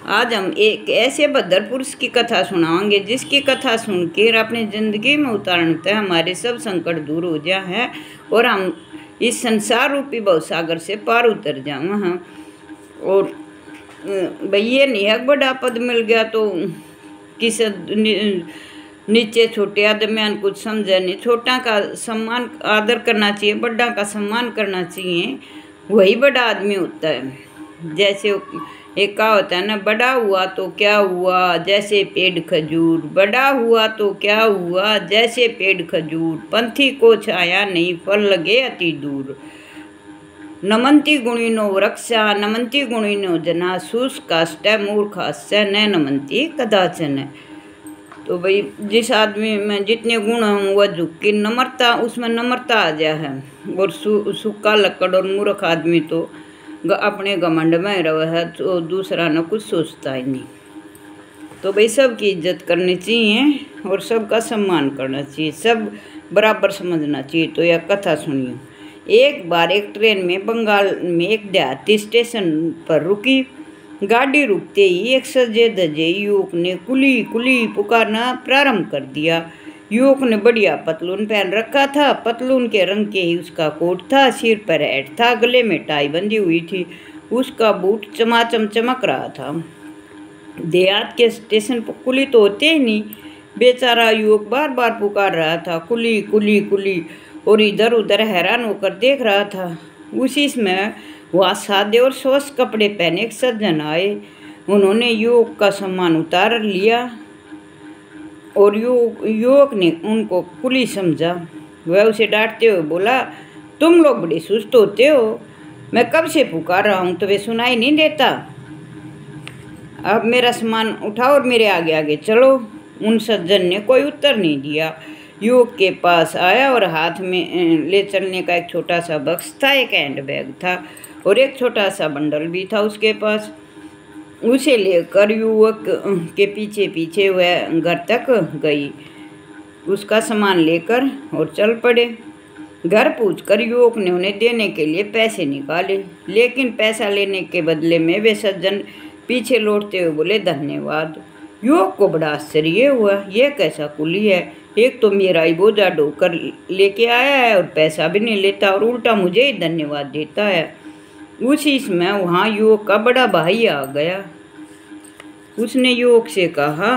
आज हम एक ऐसे भद्र पुरुष की कथा सुनाएंगे जिसकी कथा सुनकर अपनी जिंदगी में उतारते हमारे सब संकट दूर हो जाए हैं और हम इस संसार रूपी भवसागर से पार उतर जाए हैं। और भैया निहक बड़ा पद मिल गया तो किस नीचे छोटे आदमी कुछ समझे नहीं। छोटा का सम्मान आदर करना चाहिए, बड़ा का सम्मान करना चाहिए, वही बड़ा आदमी होता है। जैसे एक का होता है ना, बड़ा हुआ तो क्या हुआ जैसे पेड़ खजूर, बड़ा हुआ तो क्या हुआ जैसे पेड़ खजूर, पंथी को छाया नहीं फल लगे अति दूर, नमंती गुणिनो वृक्षा नमंती गुणिनो जना, शुष्काष्ट मूर्खास्य न नमंती कदाचन। तो भाई जिस आदमी में जितने गुण हों वह झुक के नम्रता, उसमें नम्रता आ जाए है। और सूखा लकड़ और मूर्ख आदमी तो अपने घमंड में रहा है, तो दूसरा न कुछ सोचता ही नहीं। तो भाई सबकी इज्जत करनी चाहिए और सबका सम्मान करना चाहिए, सब बराबर समझना चाहिए। तो यह कथा सुनिए। एक बार एक ट्रेन में बंगाल में एक देहाती स्टेशन पर रुकी। गाड़ी रुकते ही एक सजे धजे युवक ने कुली कुली पुकारना प्रारंभ कर दिया। युवक ने बढ़िया पतलून पहन रखा था, पतलून के रंग के ही उसका कोट था, सिर पर हैट था, गले में टाई बंधी हुई थी, उसका बूट चमाचम चमक रहा था। देहात के स्टेशन पर कुली तो होते ही नहीं। बेचारा युवक बार बार पुकार रहा था, कुली कुली कुली, और इधर उधर हैरान होकर देख रहा था। उसी में वहाँ सादे और स्वच्छ कपड़े पहने एक सज्जन आए। उन्होंने युवक का सम्मान उतार लिया और युवक ने उनको कुली समझा। वह उसे डांटते हुए बोला, तुम लोग बड़े सुस्त होते हो, मैं कब से पुकार रहा हूँ तुम्हें सुनाई नहीं देता? अब मेरा सामान उठाओ और मेरे आगे आगे चलो। उन सज्जन ने कोई उत्तर नहीं दिया। युवक के पास आया और हाथ में ले चलने का एक छोटा सा बक्स था, एक हैंड बैग था और एक छोटा सा बंडल भी था उसके पास। उसे लेकर युवक के पीछे पीछे वह घर तक गई, उसका सामान लेकर और चल पड़े। घर पूछकर युवक ने उन्हें देने के लिए पैसे निकाले, लेकिन पैसा लेने के बदले में वे सज्जन पीछे लौटते हुए बोले, धन्यवाद। युवक को बड़ा आश्चर्य हुआ, यह कैसा कुली है, एक तो मेरा ही बोझा ढोकर लेके आया है और पैसा भी नहीं लेता और उल्टा मुझे ही धन्यवाद देता है। उसी में वहाँ युवक का बड़ा भाई आ गया। उसने युवक से कहा,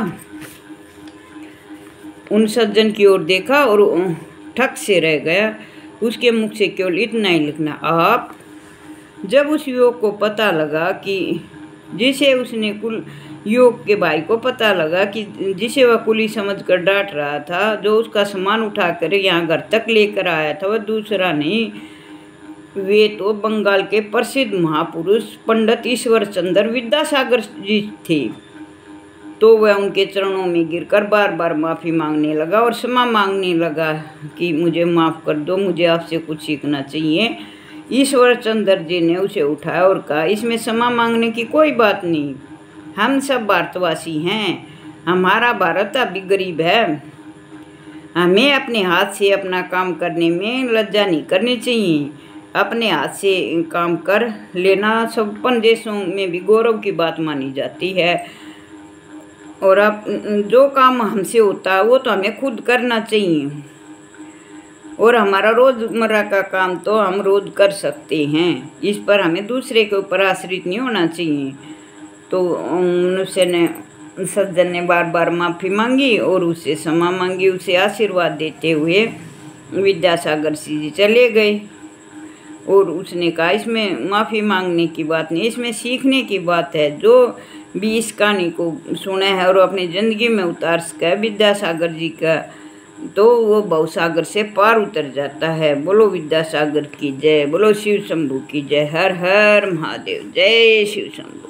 उन सज्जन की ओर देखा और ठक से रह गया। उसके मुख से केवल इतना ही निकला, आप। जब उस युवक को पता लगा कि जिसे उसने युवक के भाई को पता लगा कि जिसे वह कुली समझकर डांट रहा था, जो उसका सामान उठाकर यहाँ घर तक लेकर आया था, वह दूसरा नहीं, वे तो बंगाल के प्रसिद्ध महापुरुष पंडित ईश्वर चंद्र विद्यासागर जी थे। तो वह उनके चरणों में गिरकर बार बार माफ़ी मांगने लगा और क्षमा मांगने लगा कि मुझे माफ़ कर दो, मुझे आपसे कुछ सीखना चाहिए। ईश्वर चंद्र जी ने उसे उठाया और कहा, इसमें क्षमा मांगने की कोई बात नहीं, हम सब भारतवासी हैं, हमारा भारत अभी गरीब है, हमें अपने हाथ से अपना काम करने में लज्जा नहीं करनी चाहिए। अपने हाथ से काम कर लेना संपन्न देशों में भी गौरव की बात मानी जाती है। और अब जो काम हमसे होता है वो तो हमें खुद करना चाहिए, और हमारा रोज़मर्रा का काम तो हम रोज़ कर सकते हैं, इस पर हमें दूसरे के ऊपर आश्रित नहीं होना चाहिए। तो मनुष्य ने, सज्जन ने बार बार माफ़ी मांगी और उससे क्षमा मांगी। उसे आशीर्वाद देते हुए विद्यासागर जी चले गए। और उसने कहा, इसमें माफ़ी मांगने की बात नहीं, इसमें सीखने की बात है। जो भी इस कहानी को सुना है और अपनी ज़िंदगी में उतार सका विद्यासागर जी का, तो वो भवसागर से पार उतर जाता है। बोलो विद्यासागर की जय, बोलो शिव शंभू की जय, हर हर महादेव, जय शिव शंभू।